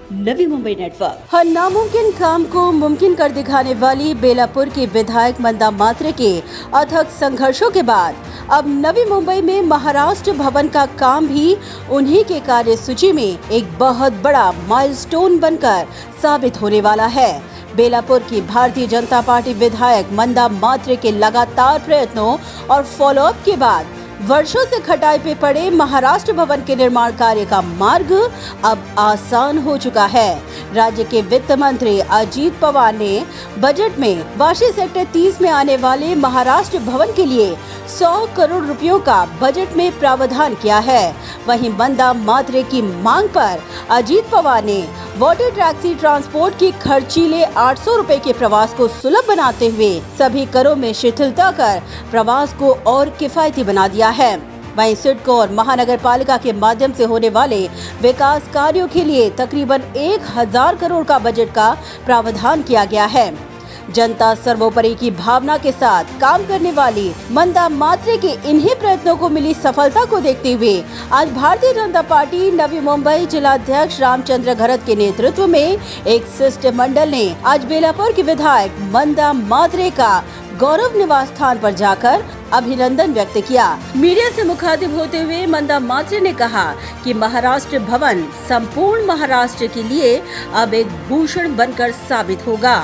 Navi Mumbai network. हर नामुमकिन काम को मुमकिन कर दिखाने वाली बेलापुर की विधायक मंदा मात्रे के अथक संघर्षों के बाद अब नवी मुंबई में महाराष्ट्र भवन का काम भी उन्हीं के कार्य सूची में एक बहुत बड़ा माइलस्टोन बनकर साबित होने वाला है। बेलापुर की भारतीय जनता पार्टी विधायक मंदा मात्रे के लगातार प्रयत्नों और फॉलोअप के बाद वर्षों से खटाई पे पड़े महाराष्ट्र भवन के निर्माण कार्य का मार्ग अब आसान हो चुका है। राज्य के वित्त मंत्री अजीत पवार ने बजट में वाशी सेक्टर 30 में आने वाले महाराष्ट्र भवन के लिए 100 करोड़ रुपयों का बजट में प्रावधान किया है। वहीं मंदा मात्रे की मांग पर अजीत पवार ने वाटर टैक्सी ट्रांसपोर्ट की खर्चीले 800 रुपए के प्रवास को सुलभ बनाते हुए सभी करों में शिथिलता कर प्रवास को और किफायती बना दिया है। वहीं सिडको और महानगर पालिका के माध्यम से होने वाले विकास कार्यों के लिए तकरीबन 1000 करोड़ का बजट का प्रावधान किया गया है। जनता सर्वोपरि की भावना के साथ काम करने वाली मंदा मात्रे के इन्हीं प्रयत्नों को मिली सफलता को देखते हुए आज भारतीय जनता पार्टी नवी मुंबई जिलाध्यक्ष रामचंद्र घरत के नेतृत्व में एक शिष्टमंडल ने आज बेलापुर की विधायक मंदा मात्रे का गौरव निवास स्थान पर जाकर अभिनंदन व्यक्त किया। मीडिया से मुखातिब होते हुए मंदा मात्रे ने कहा कि महाराष्ट्र भवन संपूर्ण महाराष्ट्र के लिए अब एक भूषण बनकर साबित होगा।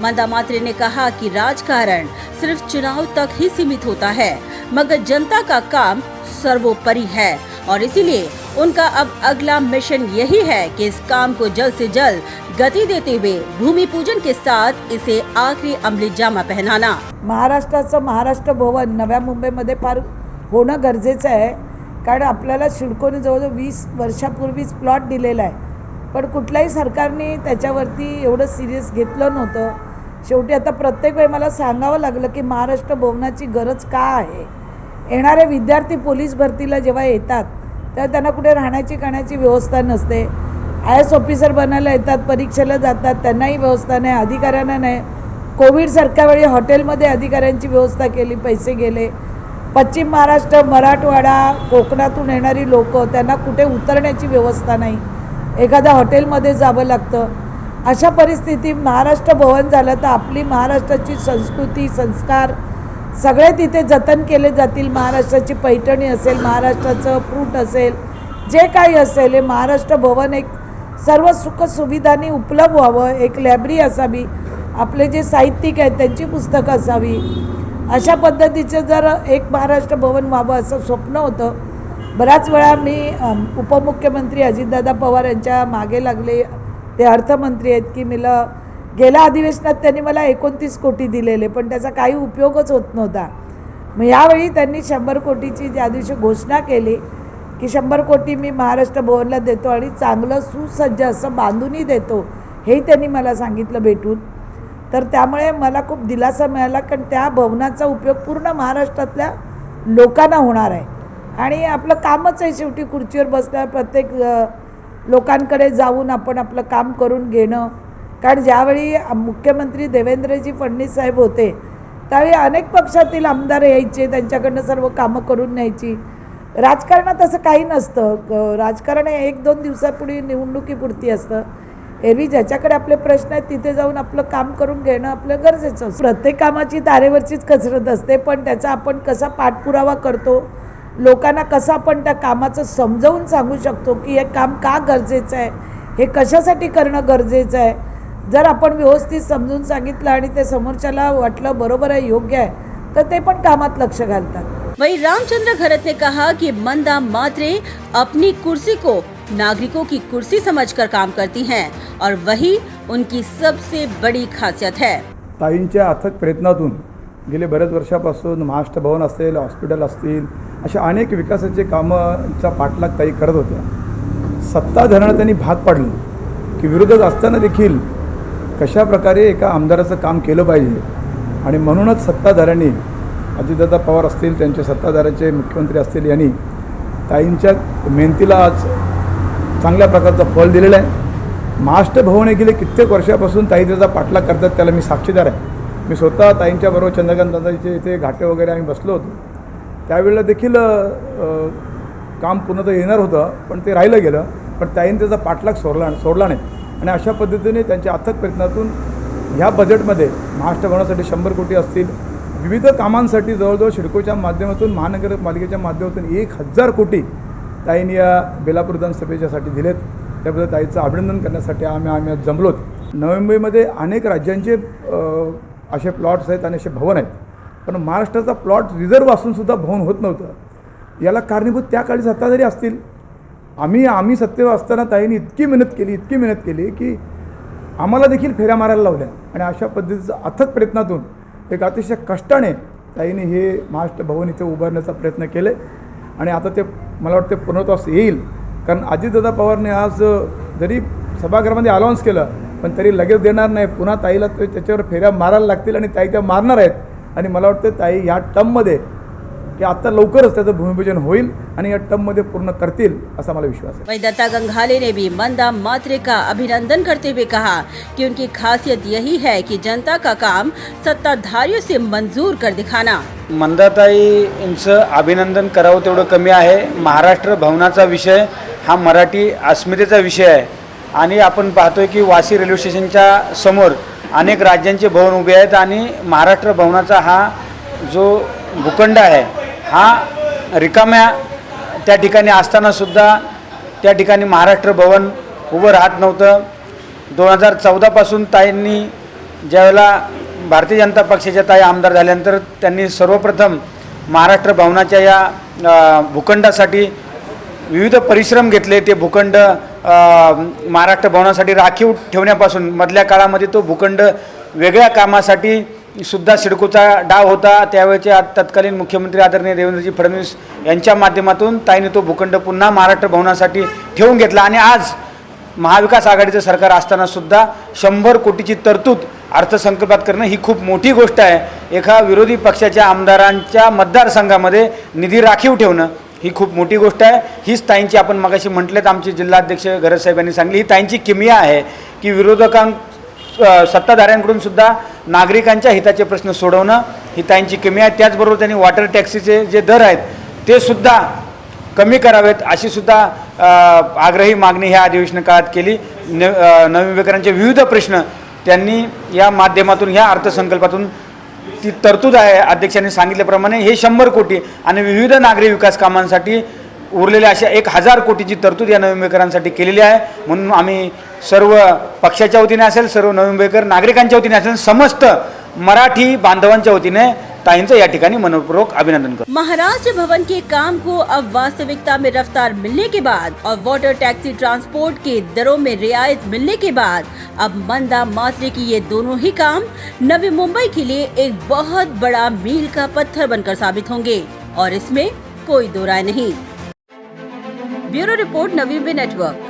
मंदा मात्रे ने कहा कि राजकारण सिर्फ चुनाव तक ही सीमित होता है, मगर जनता का काम सर्वोपरि है और इसीलिए उनका अब अगला मिशन यही है कि इस काम को जल्द से जल्द गति देते हुए भूमि पूजन के साथ इसे आखिरी अमली जामा पहनाना। महाराष्ट्राचं महाराष्ट्र भवन नव्या मुंबईमध्ये फार होणं गरजेचं आहे, कारण आपल्याला सिडकोने जवळजवळ 20 वर्षापूर्वीच प्लॉट दिलेला आहे, पण कुठल्याही सरकारने त्याच्यावरती एवढं सिरियस घेतलं नव्हतं। शेवटी आता प्रत्येक वेळी मला सांगावं लागलं की महाराष्ट्र भवनाची गरज का आहे। येणारे विद्यार्थी पोलीस भरतीला जेव्हा येतात तर त्यांना कुठे राहण्याची खाण्याची व्यवस्था नसते। IAS ऑफिसर बनायला येतात, परीक्षेला जातात, त्यांनाही व्यवस्था नाही, अधिकाऱ्यांना नाही। कोविडसारख्या वेळी हॉटेलमध्ये अधिकाऱ्यांची व्यवस्था केली, पैसे गेले। पश्चिम महाराष्ट्र, मराठवाडा, कोकणातून येणारी लोक त्यांना कुठे उतरण्याची व्यवस्था नाही, एखाद्या हॉटेलमध्ये जावं लागतं। अशा परिस्थितीत महाराष्ट्र भवन झालं तर आपली महाराष्ट्राची संस्कृती, संस्कार सगळे तिथे जतन केले जातील। महाराष्ट्राची पैठणी असेल, महाराष्ट्राचं फ्रूट असेल, जे काही असेल, हे महाराष्ट्र भवन एक सर्व सुख सुविधांनी उपलब्ध व्हावं। एक लायब्ररी असावी, आपले जे साहित्यिक आहेत त्यांची पुस्तकं असावी, अशा पद्धतीचं जर एक महाराष्ट्र भवन व्हावं असं स्वप्न होतं। बऱ्याच वेळा मी उपमुख्यमंत्री अजितदादा पवार यांच्या मागे लागले, ते अर्थमंत्री आहेत, की मला गेल्या अधिवेशनात त्यांनी मला 29 कोटी दिलेले, पण त्याचा काही उपयोगच होत नव्हता। मग यावेळी त्यांनी 100 कोटीची ज्या दिवशी घोषणा केली की 100 कोटी मी महाराष्ट्र भवनला देतो आणि चांगलं सुसज्ज असं बांधूनही देतो, हे त्यांनी मला सांगितलं भेटून। तर त्यामुळे मला खूप दिलासा मिळाला, कारण त्या भवनाचा उपयोग पूर्ण महाराष्ट्रातल्या लोकांना होणार आहे आणि आपलं कामच आहे शेवटी खुर्चीवर बसल्यावर प्रत्येक लोकांकडे जाऊन आपण आपलं काम करून घेणं। कारण ज्यावेळी मुख्यमंत्री देवेंद्रजी फडणवीस साहेब होते त्यावेळी अनेक पक्षातील आमदार यायचे, त्यांच्याकडनं सर्व कामं करून न्यायची। राजकारणात असं काही नसतं, राजकारण हे 1-2 दिवसापुढे निवडणुकीपुरती असतं। एरवी ज्याच्याकडे आपले प्रश्न आहेत तिथे जाऊन आपलं काम करून घेणं आपलं गरजेचं असतं। प्रत्येक कामाची तारेवरचीच कसरत असते, पण त्याचा आपण कसा पाठपुरावा करतो, लोकांना कसं आपण त्या कामाचं समजावून सांगू शकतो की हे काम का गरजेचं आहे, हे कशासाठी करणं गरजेचं आहे। जर आपण व्यवस्थित समजून सांगितलं आणि ते समोरच्याला वाटलं बरोबर आहे, योग्य आहे, तर ते पण कामात लक्ष घालतात। वहीं रामचंद्र घरत ने कहा कि मंदा मात्रे अपनी कुर्सी को नागरिकों की कुर्सी समझकर काम करती हैं और वही उनकी सबसे बड़ी खासियत है। ताईंच्या अथक प्रयत्नातून गेले बऱ्याच वर्षापासून महाराष्ट्र भवन असेल, हॉस्पिटल असतील, अशा अनेक विकासाचे कामांचा पाठलाग ताई करत होत्या। सत्ताधाऱ्यांना त्यांनी भाग पाडलं की विरोधात असताना देखील कशा प्रकारे एका आमदाराचं काम केलं पाहिजे आणि म्हणूनच सत्ताधाऱ्यांनी अजितदादा पवार असतील, त्यांचे सत्ताधाऱ्यांचे मुख्यमंत्री असतील, यांनी ताईंच्या मेहनतीला आज चांगल्या प्रकारचं फळ दिलेलं आहे। महाराष्ट्र भवन हे गेले कित्येक वर्षापासून ताई त्याचा पाठलाग करतात, त्याला मी साक्षीदार आहे। मी स्वतः ताईंच्याबरोबर चंद्रकांत दादाचे इथे घाटे वगैरे आम्ही बसलो होतो, त्यावेळेला देखील काम पूर्णतः येणार होतं, पण ते राहिलं गेलं। पण ताईंनी त्याचा पाठलाग सोडला नाही। आणि अशा पद्धतीने त्यांच्या अथक प्रयत्नातून ह्या बजेटमध्ये महाराष्ट्र भवनासाठी 100 कोटी असतील, विविध कामांसाठी जवळजवळ सिडकोच्या माध्यमातून महानगरपालिकेच्या माध्यमातून 1000 कोटी ताईंनी या बेलापूर विधानसभेच्यासाठी दिलेत. त्याबद्दल ताईचं अभिनंदन करण्यासाठी आम्ही जमलोत. नवी मुंबईमध्ये अनेक राज्यांचे असे प्लॉट्स आहेत आणि असे भवन आहेत, पण महाराष्ट्राचा प्लॉट रिझर्व असूनसुद्धा भवन होत नव्हतं. याला कारणीभूत त्या काळी सत्ताधारी असतील. आम्ही सत्तेवर असताना ताईंनी इतकी मेहनत केली की आम्हाला देखील फेऱ्या मारायला लावल्या आणि अशा पद्धतीचं अथक प्रयत्नातून एक अतिशय कष्टाने ताईंनी हे महाराष्ट्र भवन इथे उभारण्याचा प्रयत्न केले आणि आता ते मला वाटते पूर्णत्वास येईल. कारण अजितदादा पवारने आज जरी सभागृहामध्ये अनाऊन्स केलं पण तरी लगेच देणार नाही, पुन्हा ताईला त्याच्यावर फेऱ्या मारायला लागतील आणि ताई त्या मारणार आहेत. आणि मला वाटतं ताई ह्या टर्ममध्ये की आत्ता लवकरच त्याचं भूमिपूजन होईल आणि या टर्ममध्ये पूर्ण करतील असा मला विश्वास आहे. वहीं दत्ता गंघाले ने भी मंदा मात्रे का अभिनंदन करते हुए कहा कि उनकी खासियत यही है कि जनता का काम सत्ताधारियों से मंजूर कर दिखाना. मंदाताईंचं अभिनंदन करावं तेवढं कमी आहे. महाराष्ट्र भवनाचा विषय हा मराठी अस्मितेचा विषय आहे आणि आपण पाहतोय की वाशी रेल्वे स्टेशनच्या समोर अनेक राज्यांचे भवन उभे आहेत आणि महाराष्ट्र भवनाचा हा जो भूखंड आहे हा रिकाम्या त्या ठिकाणी असतानासुद्धा त्या ठिकाणी महाराष्ट्र भवन उभं राहत नव्हतं. 2014पासून ताईंनी ज्यावेळेला भारतीय जनता पक्षाच्या ताई आमदार झाल्यानंतर त्यांनी सर्वप्रथम महाराष्ट्र भवनाच्या या भूखंडासाठी विविध परिश्रम घेतले. ते भूखंड महाराष्ट्र भवनासाठी राखीव ठेवण्यापासून मधल्या काळामध्ये तो भूखंड वेगळ्या कामासाठी सुद्धा सिडकोचा डाव होता. त्यावेळेचे तत्कालीन मुख्यमंत्री आदरणीय देवेंद्रजी फडणवीस यांच्या माध्यमातून ताईने तो भूखंड पुन्हा महाराष्ट्र भवनासाठी ठेवून घेतला आणि आज महाविकास आघाडीचं सरकार असतानासुद्धा 100 कोटीची तरतूद अर्थसंकल्पात करणं ही खूप मोठी गोष्ट आहे. एका विरोधी पक्षाच्या आमदारांच्या मतदारसंघामध्ये निधी राखीव ठेवणं ही खूप मोठी गोष्ट आहे. हीच ताईंची आपण मगाशी म्हटलेत आमचे जिल्हाध्यक्ष घरत साहेब यांनी सांगली, ही ताईंची किमया आहे की सत्ताधाऱ्यांकडून सुद्धा नागरिकांच्या हिताचे प्रश्न सोडवणं ही ताईंची किमया आहे. त्याचबरोबर त्यांनी वॉटर टॅक्सीचे जे दर आहेत ते सुद्धा कमी करावेत अशी सुद्धा आग्रही मागणी ह्या अधिवेशन काळात केली. नवी मुंबईकरांचे विविध प्रश्न त्यांनी या माध्यमातून ह्या अर्थसंकल्पातून ती तरतूद आहे. अध्यक्षांनी सांगितल्याप्रमाणे हे 100 कोटी आणि विविध नागरी विकास कामांसाठी उरलेल्या अशा 1000 कोटीची तरतूद या नवी मुंबईकरांसाठी केलेली आहे. म्हणून आम्ही सर्व पक्षाच्या वतीने असेल, सर्व नवी मुंबईकर नागरिकांच्या वतीने असेल, समस्त मराठी बांधवांच्या वतीने ताईंचं या ठिकाणी मनपूर्वक अभिनंदन करतो. महाराष्ट्र भवन के काम को अब वास्तविकता में रफ्तार मिलने के बाद और वाटर टैक्सी ट्रांसपोर्ट के दरों में रियायत मिलने के बाद अब मंदा मात्रे की ये दोनों ही काम नवी मुंबई के लिए एक बहुत बड़ा मील का पत्थर बनकर साबित होंगे और इसमें कोई दो राय नहीं. Bureau report, Navi Mumbai network.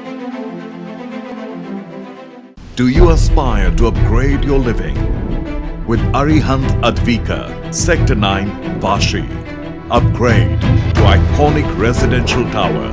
Do you aspire to upgrade your living? With Arihant Advika, Sector 9, Vashi. Upgrade to iconic residential tower